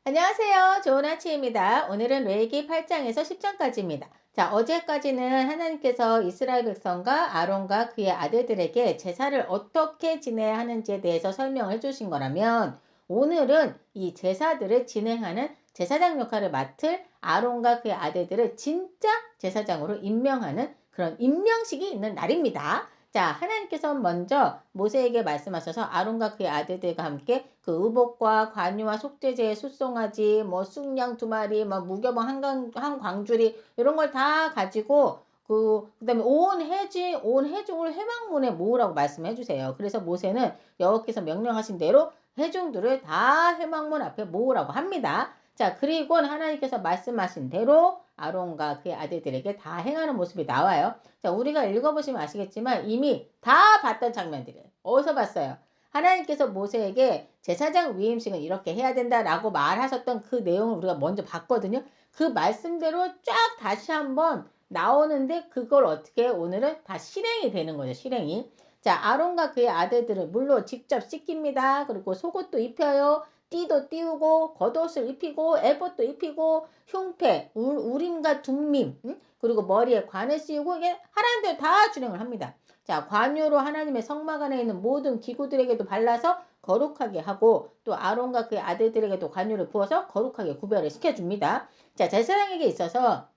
안녕하세요. 좋은 아침입니다. 오늘은 레위기 8장에서 10장까지입니다. 자, 어제까지는 하나님께서 이스라엘 백성과 아론과 그의 아들들에게 제사를 어떻게 지내야 하는지에 대해서 설명을 해주신 거라면, 오늘은 이 제사들을 진행하는 제사장 역할을 맡을 아론과 그의 아들들을 진짜 제사장으로 임명하는 그런 임명식이 있는 날입니다. 자, 하나님께서 먼저 모세에게 말씀하셔서 아론과 그의 아들들과 함께 그 의복과 관유와 속죄제에 숫송아지, 뭐 쑥양 2마리, 뭐 무교병 한 광주리 이런 걸 다 가지고 그다음에 온 회중을 회막문에 모으라고 말씀해 주세요. 그래서 모세는 여호와께서 명령하신 대로 회중들을 다 회막문 앞에 모으라고 합니다. 자, 그리고 하나님께서 말씀하신 대로 아론과 그의 아들들에게 다 행하는 모습이 나와요. 자, 우리가 읽어보시면 아시겠지만 이미 다 봤던 장면들이에요. 어디서 봤어요? 하나님께서 모세에게 제사장 위임식은 이렇게 해야 된다라고 말하셨던 그 내용을 우리가 먼저 봤거든요. 그 말씀대로 쫙 다시 한번 나오는데 그걸 어떻게 오늘은 다 실행이 되는 거죠. 실행이. 자, 아론과 그의 아들들은 물로 직접 씻깁니다. 그리고 속옷도 입혀요. 띠도 띄우고 겉옷을 입히고 에봇도 입히고 흉패, 우림과 둠밈, 그리고 머리에 관을 씌우고 이게 하나님 대로 다 진행을 합니다. 자, 관유로 하나님의 성막 안에 있는 모든 기구들에게도 발라서 거룩하게 하고 또 아론과 그의 아들들에게도 관유를 부어서 거룩하게 구별을 시켜줍니다. 자, 제사장에게 있어서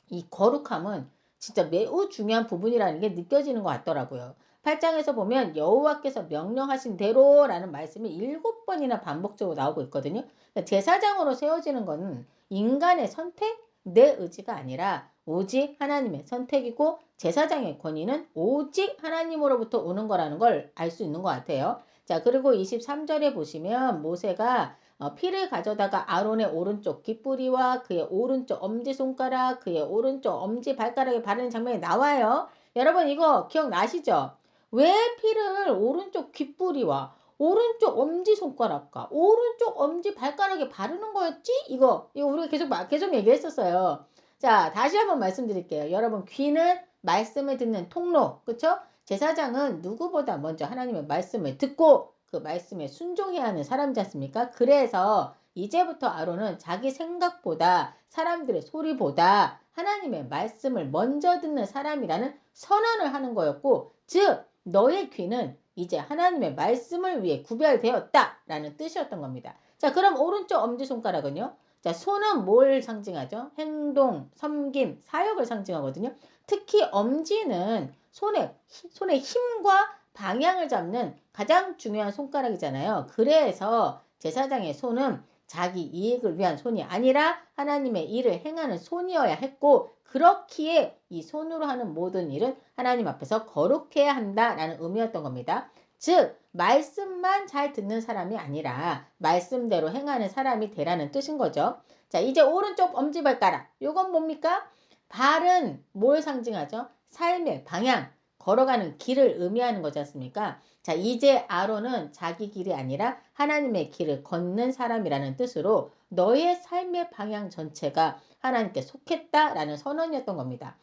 이 거룩함은 진짜 매우 중요한 부분이라는 게 느껴지는 것 같더라고요. 8장에서 보면 여호와께서 명령하신 대로라는 말씀이 7번이나 반복적으로 나오고 있거든요. 그러니까 제사장으로 세워지는 것은 인간의 선택, 내 의지가 아니라 오직 하나님의 선택이고 제사장의 권위는 오직 하나님으로부터 오는 거라는 걸 알 수 있는 것 같아요. 자, 그리고 23절에 보시면 모세가 피를 가져다가 아론의 오른쪽 귓부리와 그의 오른쪽 엄지손가락, 그의 오른쪽 엄지발가락에 바르는 장면이 나와요. 여러분 이거 기억나시죠? 왜 피를 오른쪽 귓부리와 오른쪽 엄지손가락과 오른쪽 엄지발가락에 바르는 거였지? 이거 우리가 계속 얘기했었어요. 자, 다시 한번 말씀드릴게요. 여러분 귀는 말씀을 듣는 통로, 그쵸? 제사장은 누구보다 먼저 하나님의 말씀을 듣고 그 말씀에 순종해야 하는 사람이지 않습니까? 그래서 이제부터 아론은 자기 생각보다 사람들의 소리보다 하나님의 말씀을 먼저 듣는 사람이라는 선언을 하는 거였고, 즉 너의 귀는 이제 하나님의 말씀을 위해 구별되었다라는 뜻이었던 겁니다. 자, 그럼 오른쪽 엄지손가락은요? 자, 손은 뭘 상징하죠? 행동, 섬김, 사역을 상징하거든요. 특히 엄지는 손의 힘과 방향을 잡는 가장 중요한 손가락이잖아요. 그래서 제사장의 손은 자기 이익을 위한 손이 아니라 하나님의 일을 행하는 손이어야 했고, 그렇기에 이 손으로 하는 모든 일은 하나님 앞에서 거룩해야 한다라는 의미였던 겁니다. 즉 말씀만 잘 듣는 사람이 아니라 말씀대로 행하는 사람이 되라는 뜻인 거죠. 자, 이제 오른쪽 엄지발가락, 요건 뭡니까? 발은 뭘 상징하죠? 삶의 방향, 걸어가는 길을 의미하는 거지 않습니까? 자, 이제 아론은 자기 길이 아니라 하나님의 길을 걷는 사람이라는 뜻으로 너의 삶의 방향 전체가 하나님께 속했다라는 선언이었던 겁니다.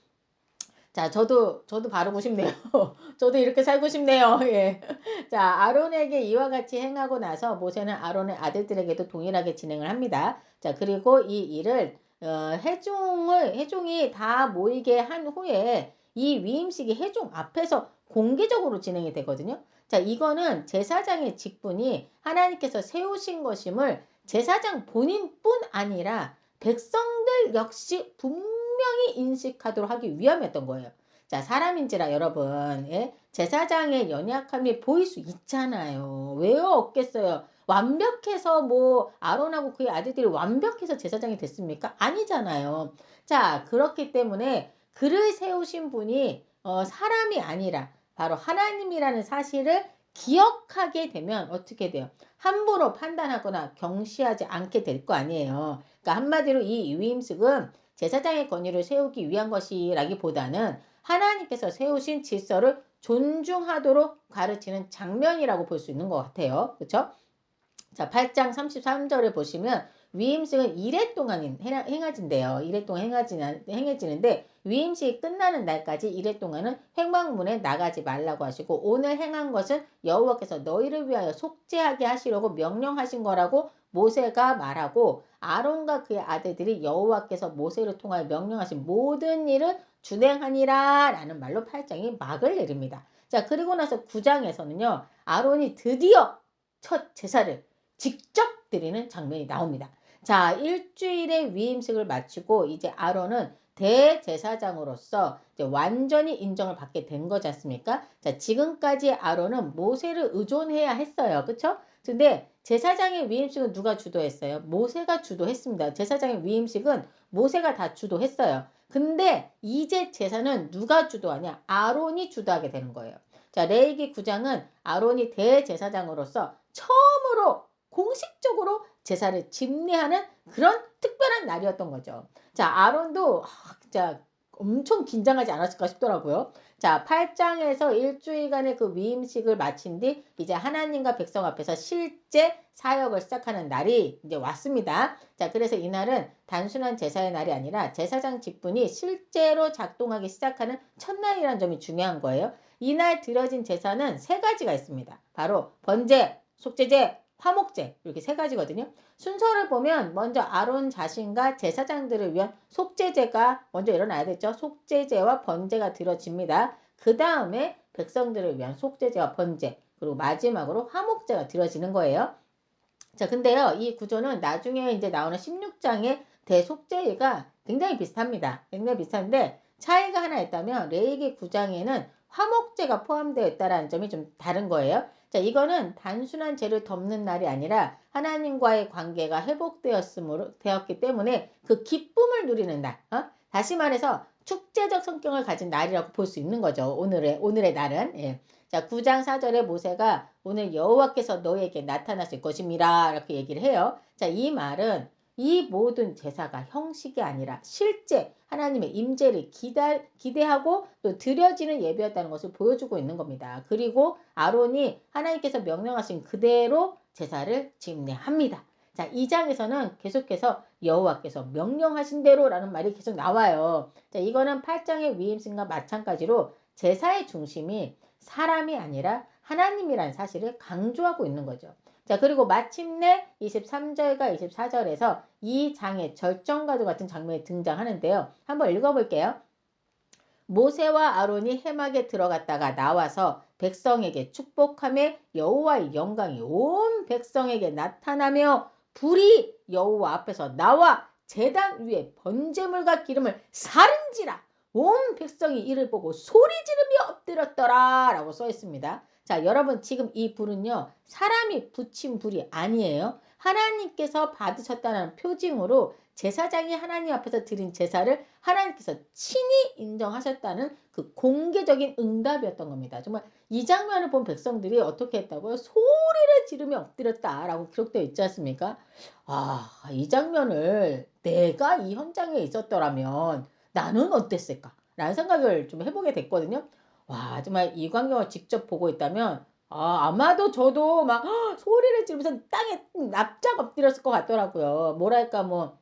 자, 저도 바르고 싶네요. 저도 이렇게 살고 싶네요. 예. 자, 아론에게 이와 같이 행하고 나서 모세는 아론의 아들들에게도 동일하게 진행을 합니다. 자, 그리고 이 일을 회중이 다 모이게 한 후에 이 위임식이 회중 앞에서 공개적으로 진행이 되거든요. 자, 이거는 제사장의 직분이 하나님께서 세우신 것임을 제사장 본인뿐 아니라 백성들 역시 분명히 인식하도록 하기 위함이었던 거예요. 자, 사람인지라 여러분, 예? 제사장의 연약함이 보일 수 있잖아요. 왜요? 없겠어요. 완벽해서 뭐 아론하고 그의 아들들이 완벽해서 제사장이 됐습니까? 아니잖아요. 자, 그렇기 때문에 그를 세우신 분이 사람이 아니라 바로 하나님이라는 사실을 기억하게 되면 어떻게 돼요? 함부로 판단하거나 경시하지 않게 될 거 아니에요. 그러니까 한마디로 이 위임식은 제사장의 권위를 세우기 위한 것이라기보다는 하나님께서 세우신 질서를 존중하도록 가르치는 장면이라고 볼 수 있는 것 같아요. 그렇죠? 자, 8장 33절에 보시면 위임식은 2회 동안 행해진대요. 2회 동안 행해지는데 위임식이 끝나는 날까지 2회 동안은 횡방문에 나가지 말라고 하시고, 오늘 행한 것은 여호와께서 너희를 위하여 속죄하게 하시려고 명령하신 거라고 모세가 말하고 아론과 그의 아들들이 여호와께서 모세를 통하여 명령하신 모든 일을 준행하니라 라는 말로 8장이 막을 내립니다. 자, 그리고 나서 9장에서는요. 아론이 드디어 첫 제사를 직접 드리는 장면이 나옵니다. 자, 일주일의 위임식을 마치고 이제 아론은 대제사장으로서 이제 완전히 인정을 받게 된 거지 않습니까? 자, 지금까지 아론은 모세를 의존해야 했어요. 그쵸? 근데 제사장의 위임식은 누가 주도했어요? 모세가 주도했습니다. 제사장의 위임식은 모세가 다 주도했어요. 근데 이제 제사는 누가 주도하냐? 아론이 주도하게 되는 거예요. 자, 레위기 9장은 아론이 대제사장으로서 처음으로 공식적으로 제사를 집례하는 그런 특별한 날이었던 거죠. 자, 아론도 진짜 엄청 긴장하지 않았을까 싶더라고요. 자, 8장에서 일주일간의 그 위임식을 마친 뒤 이제 하나님과 백성 앞에서 실제 사역을 시작하는 날이 이제 왔습니다. 자, 그래서 이날은 단순한 제사의 날이 아니라 제사장 직분이 실제로 작동하기 시작하는 첫날이라는 점이 중요한 거예요. 이날 드려진 제사는 세 가지가 있습니다. 바로 번제, 속제제, 화목제 이렇게 세 가지거든요. 순서를 보면 먼저 아론 자신과 제사장들을 위한 속제제가 먼저 일어나야겠죠. 속제제와 번제가 드려집니다. 그 다음에 백성들을 위한 속제제와 번제 그리고 마지막으로 화목제가 드려지는 거예요. 자, 근데요, 이 구조는 나중에 이제 나오는 16장의 대속제가 굉장히 비슷합니다. 굉장히 비슷한데 차이가 하나 있다면 레위기 9장에는 화목제가 포함되어 있다는 점이 좀 다른 거예요. 자, 이거는 단순한 죄를 덮는 날이 아니라 하나님과의 관계가 되었기 때문에 그 기쁨을 누리는 날. 다시 말해서 축제적 성격을 가진 날이라고 볼 수 있는 거죠. 오늘의 날은. 예. 자, 9장 4절에 모세가 오늘 여호와께서 너에게 나타나실 것임이라 이렇게 얘기를 해요. 자, 이 말은 이 모든 제사가 형식이 아니라 실제 하나님의 임재를 기대하고 또 드려지는 예배였다는 것을 보여주고 있는 겁니다. 그리고 아론이 하나님께서 명령하신 그대로 제사를 집례합니다. 자, 2장에서는 계속해서 여호와께서 명령하신 대로라는 말이 계속 나와요. 자, 이거는 8장의 위임신과 마찬가지로 제사의 중심이 사람이 아니라 하나님이라는 사실을 강조하고 있는 거죠. 자, 그리고 마침내 23절과 24절에서 이 장의 절정과도 같은 장면이 등장하는데요. 한번 읽어볼게요. 모세와 아론이 해막에 들어갔다가 나와서 백성에게 축복하며 여호와의 영광이 온 백성에게 나타나며 불이 여호와 앞에서 나와 제단 위에 번제물과 기름을 사른지라 온 백성이 이를 보고 소리 지르며 엎드렸더라 라고 써 있습니다. 자, 여러분 지금 이 불은요 사람이 붙인 불이 아니에요. 하나님께서 받으셨다는 표징으로 제사장이 하나님 앞에서 드린 제사를 하나님께서 친히 인정하셨다는 그 공개적인 응답이었던 겁니다. 정말 이 장면을 본 백성들이 어떻게 했다고요? 소리를 지르며 엎드렸다라고 기록되어 있지 않습니까? 이 장면을 내가 이 현장에 있었더라면 나는 어땠을까? 라는 생각을 좀 해보게 됐거든요. 와, 정말 이 광경을 직접 보고 있다면 아마도 저도 막 소리를 지르면서 땅에 납작 엎드렸을 것 같더라고요. 뭐랄까 뭐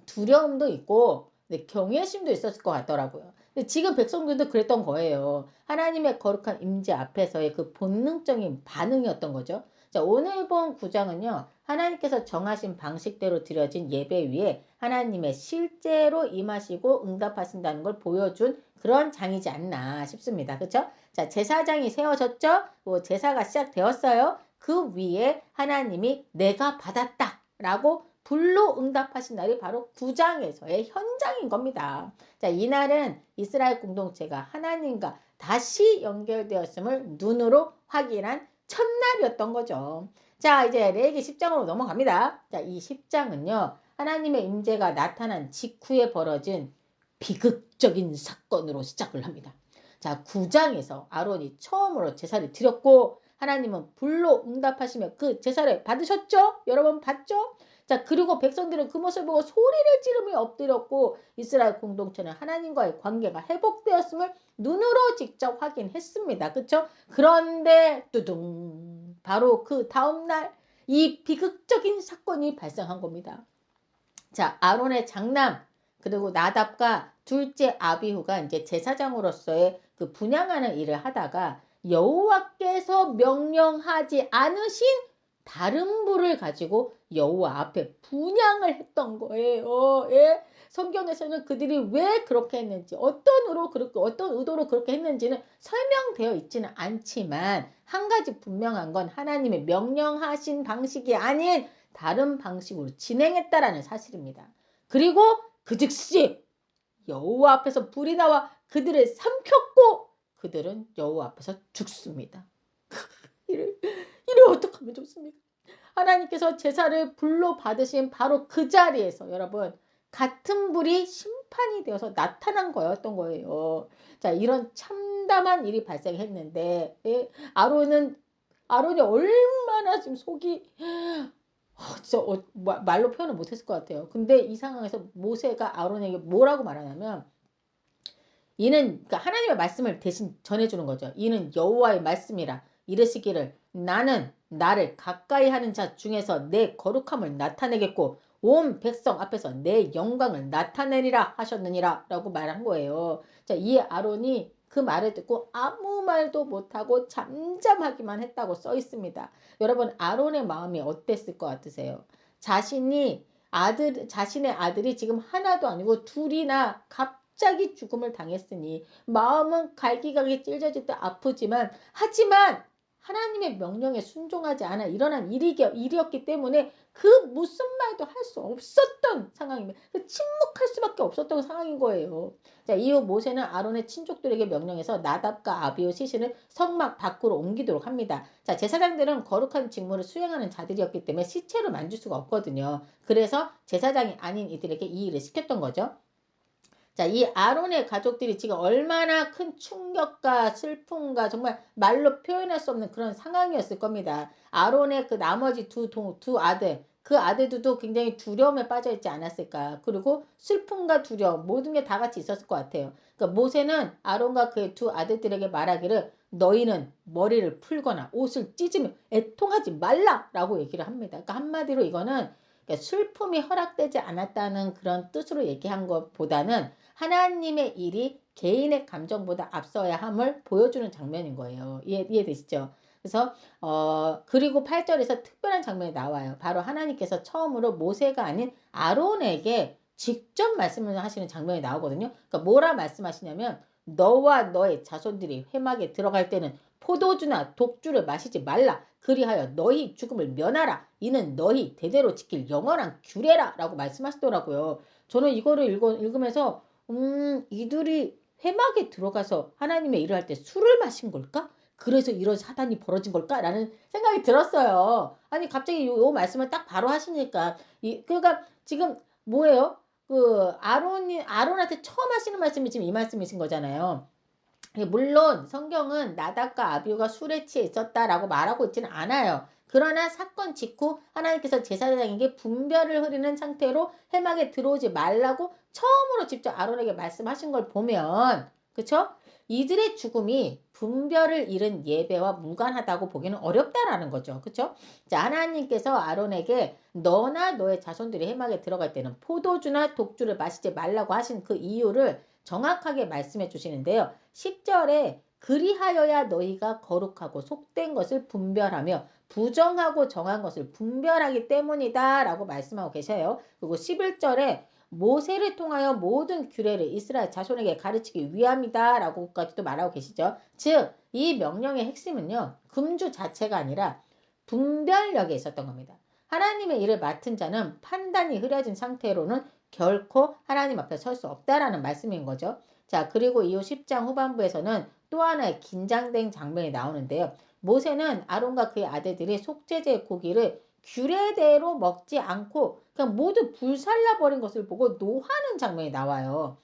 두려움도 있고 경외심도 있었을 것 같더라고요. 근데 지금 백성들도 그랬던 거예요. 하나님의 거룩한 임재 앞에서의 그 본능적인 반응이었던 거죠. 자, 오늘 본 9장은요. 하나님께서 정하신 방식대로 드려진 예배 위에 하나님의 실제로 임하시고 응답하신다는 걸 보여준 그런 장이지 않나 싶습니다. 그렇죠? 자, 제사장이 세워졌죠? 제사가 시작되었어요. 그 위에 하나님이 내가 받았다라고 불로 응답하신 날이 바로 9장에서의 현장인 겁니다. 자, 이날은 이스라엘 공동체가 하나님과 다시 연결되었음을 눈으로 확인한 첫날이었던 거죠. 자, 이제 레위기 10장으로 넘어갑니다. 자, 이 10장은요. 하나님의 임재가 나타난 직후에 벌어진 비극적인 사건으로 시작을 합니다. 자, 9장에서 아론이 처음으로 제사를 드렸고 하나님은 불로 응답하시며 그 제사를 받으셨죠? 여러분 봤죠? 자, 그리고 백성들은 그 모습을 보고 소리를 지르며 엎드렸고 이스라엘 공동체는 하나님과의 관계가 회복되었음을 눈으로 직접 확인했습니다. 그렇죠? 그런데 뚜둥 바로 그 다음날 이 비극적인 사건이 발생한 겁니다. 자, 아론의 장남 그리고 나답과 둘째 아비후가 이제 제사장으로서의 그 분향하는 일을 하다가 여호와께서 명령하지 않으신 다른 불을 가지고 여호와 앞에 분향을 했던 거예요. 예? 성경에서는 그들이 왜 그렇게 했는지, 어떤 의도로 그렇게 했는지는 설명되어 있지는 않지만 한 가지 분명한 건 하나님의 명령하신 방식이 아닌 다른 방식으로 진행했다라는 사실입니다. 그리고 그 즉시 여호와 앞에서 불이 나와 그들을 삼켰고 그들은 여호와 앞에서 죽습니다. 이를 어떻게 하면 좋습니까? 하나님께서 제사를 불로 받으신 바로 그 자리에서 여러분 같은 불이 심판이 되어서 나타난 거였던 거예요. 자, 이런 참담한 일이 발생했는데 예? 아론이 얼마나 지금 속이 진짜 말로 표현을 못했을 것 같아요. 근데 이 상황에서 모세가 아론에게 뭐라고 말하냐면 이는 그러니까 하나님의 말씀을 대신 전해주는 거죠. 이는 여호와의 말씀이라 이르시기를 나는 나를 가까이 하는 자 중에서 내 거룩함을 나타내겠고 온 백성 앞에서 내 영광을 나타내리라 하셨느니라 라고 말한 거예요. 자, 이 아론이 그 말을 듣고 아무 말도 못하고 잠잠하기만 했다고 써 있습니다. 여러분 아론의 마음이 어땠을 것 같으세요? 자신의 아들이 지금 하나도 아니고 둘이나 갑자기 죽음을 당했으니 마음은 갈기갈기 찢어질 듯 아프지만 하지만 하나님의 명령에 순종하지 않아 일어난 일이었기 때문에 그 무슨 말도 할 수 없었던 상황입니다. 침묵할 수밖에 없었던 상황인 거예요. 자, 이후 모세는 아론의 친족들에게 명령해서 나답과 아비후 시신을 성막 밖으로 옮기도록 합니다. 자, 제사장들은 거룩한 직무를 수행하는 자들이었기 때문에 시체를 만질 수가 없거든요. 그래서 제사장이 아닌 이들에게 이 일을 시켰던 거죠. 자, 이 아론의 가족들이 지금 얼마나 큰 충격과 슬픔과 정말 말로 표현할 수 없는 그런 상황이었을 겁니다. 아론의 그 나머지 두 아들, 그 아들들도 굉장히 두려움에 빠져 있지 않았을까. 그리고 슬픔과 두려움, 모든 게 다 같이 있었을 것 같아요. 그러니까 모세는 아론과 그의 두 아들들에게 말하기를 너희는 머리를 풀거나 옷을 찢으며 애통하지 말라라고 얘기를 합니다. 그러니까 한마디로 이거는 그러니까 슬픔이 허락되지 않았다는 그런 뜻으로 얘기한 것보다는 하나님의 일이 개인의 감정보다 앞서야 함을 보여주는 장면인 거예요. 이해되시죠? 그래서 그리고 8절에서 특별한 장면이 나와요. 바로 하나님께서 처음으로 모세가 아닌 아론에게 직접 말씀을 하시는 장면이 나오거든요. 그러니까 뭐라 말씀하시냐면 너와 너의 자손들이 회막에 들어갈 때는 포도주나 독주를 마시지 말라. 그리하여 너희 죽음을 면하라. 이는 너희 대대로 지킬 영원한 규례라. 라고 말씀하시더라고요. 저는 이거를 읽으면서 이들이 회막에 들어가서 하나님의 일을 할 때 술을 마신 걸까? 그래서 이런 사단이 벌어진 걸까? 라는 생각이 들었어요. 아니 갑자기 요 말씀을 딱 바로 하시니까 그러니까 지금 뭐예요? 그 아론한테 처음 하시는 말씀이 지금 이 말씀이신 거잖아요. 물론 성경은 나답과 아비후가 술에 취해 있었다라고 말하고 있지는 않아요. 그러나 사건 직후 하나님께서 제사장에게 분별을 흐리는 상태로 회막에 들어오지 말라고 처음으로 직접 아론에게 말씀하신 걸 보면 그쵸? 이들의 죽음이 분별을 잃은 예배와 무관하다고 보기는 어렵다라는 거죠. 그쵸? 자, 하나님께서 아론에게 너나 너의 자손들이 회막에 들어갈 때는 포도주나 독주를 마시지 말라고 하신 그 이유를 정확하게 말씀해 주시는데요. 10절에 그리하여야 너희가 거룩하고 속된 것을 분별하며 부정하고 정한 것을 분별하기 때문이다 라고 말씀하고 계셔요. 그리고 11절에 모세를 통하여 모든 규례를 이스라엘 자손에게 가르치기 위함이다 라고까지도 말하고 계시죠. 즉 이 명령의 핵심은요. 금주 자체가 아니라 분별력에 있었던 겁니다. 하나님의 일을 맡은 자는 판단이 흐려진 상태로는 결코 하나님 앞에 설 수 없다라는 말씀인 거죠. 자, 그리고 이후 10장 후반부에서는 또 하나의 긴장된 장면이 나오는데요. 모세는 아론과 그의 아들들이 속죄제의 고기를 규례대로 먹지 않고 그냥 모두 불살라 버린 것을 보고 노하는 장면이 나와요.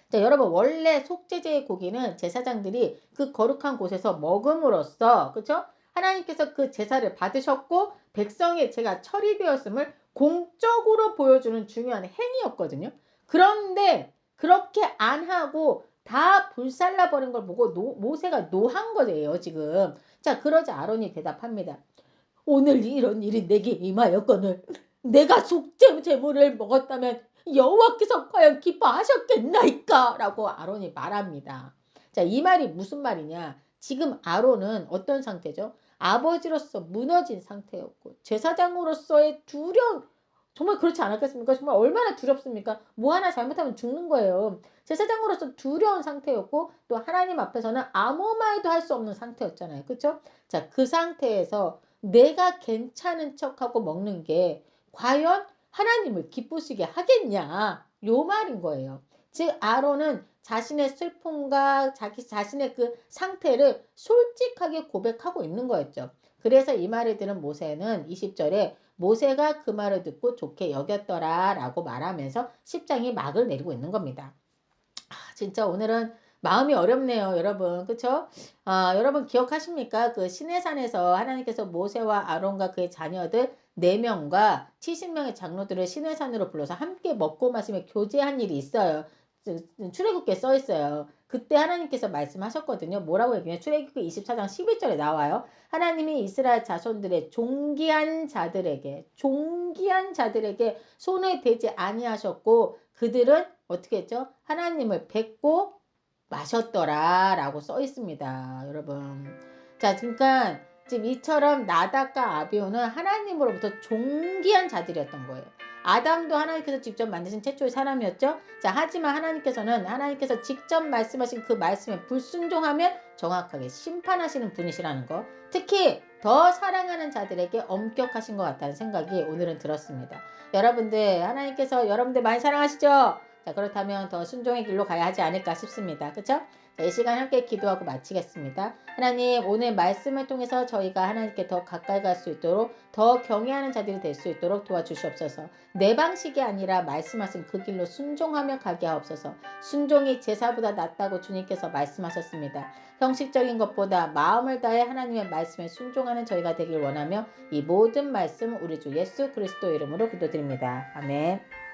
자, 여러분 원래 속죄제의 고기는 제사장들이 그 거룩한 곳에서 먹음으로써 그렇죠? 하나님께서 그 제사를 받으셨고 백성의 죄가 처리되었음을 공적으로 보여주는 중요한 행위였거든요. 그런데 그렇게 안 하고 다 불살라 버린 걸 보고 모세가 노한 거예요, 지금. 자, 그러자 아론이 대답합니다. 오늘 이런 일이 내게 임하였거늘 내가 속죄 제물을 먹었다면 여호와께서 과연 기뻐하셨겠나이까? 라고 아론이 말합니다. 자, 이 말이 무슨 말이냐? 지금 아론은 어떤 상태죠? 아버지로서 무너진 상태였고 제사장으로서의 두려움 정말 그렇지 않았겠습니까? 정말 얼마나 두렵습니까? 뭐 하나 잘못하면 죽는 거예요. 제사장으로서 두려운 상태였고 또 하나님 앞에서는 아무 말도 할 수 없는 상태였잖아요. 그렇죠? 자, 그 상태에서 내가 괜찮은 척하고 먹는 게 과연 하나님을 기쁘시게 하겠냐? 요 말인 거예요. 즉 아론은 자신의 슬픔과 자기 자신의 그 상태를 솔직하게 고백하고 있는 거였죠. 그래서 이 말을 들은 모세는 20절에 모세가 그 말을 듣고 좋게 여겼더라 라고 말하면서 10장이 막을 내리고 있는 겁니다. 진짜 오늘은 마음이 어렵네요, 여러분. 그쵸? 여러분 기억하십니까? 그 시내산에서 하나님께서 모세와 아론과 그의 자녀들 4명과 70명의 장로들을 시내산으로 불러서 함께 먹고 마시며 교제한 일이 있어요. 출애굽기에 써 있어요. 그때 하나님께서 말씀하셨거든요. 뭐라고 얘기해요? 출애굽기 24장 11절에 나와요. 하나님이 이스라엘 자손들의 종기한 자들에게 손에 대지 아니하셨고 그들은 어떻게 했죠? 하나님을 뵙고 마셨더라 라고 써 있습니다. 여러분. 자, 그러니까 지금 이처럼 나답과 아비오는 하나님으로부터 존귀한 자들이었던 거예요. 아담도 하나님께서 직접 만드신 최초의 사람이었죠. 자, 하지만 하나님께서 직접 말씀하신 그 말씀에 불순종하면 정확하게 심판하시는 분이시라는 거. 특히 더 사랑하는 자들에게 엄격하신 것 같다는 생각이 오늘은 들었습니다. 하나님께서 여러분들 많이 사랑하시죠? 자, 그렇다면 더 순종의 길로 가야 하지 않을까 싶습니다. 그쵸? 자, 이 시간 함께 기도하고 마치겠습니다. 하나님, 오늘 말씀을 통해서 저희가 하나님께 더 가까이 갈 수 있도록 더 경외하는 자들이 될 수 있도록 도와주시옵소서. 내 방식이 아니라 말씀하신 그 길로 순종하며 가게 하옵소서. 순종이 제사보다 낫다고 주님께서 말씀하셨습니다. 형식적인 것보다 마음을 다해 하나님의 말씀에 순종하는 저희가 되길 원하며 이 모든 말씀 우리 주 예수 그리스도 이름으로 기도드립니다. 아멘.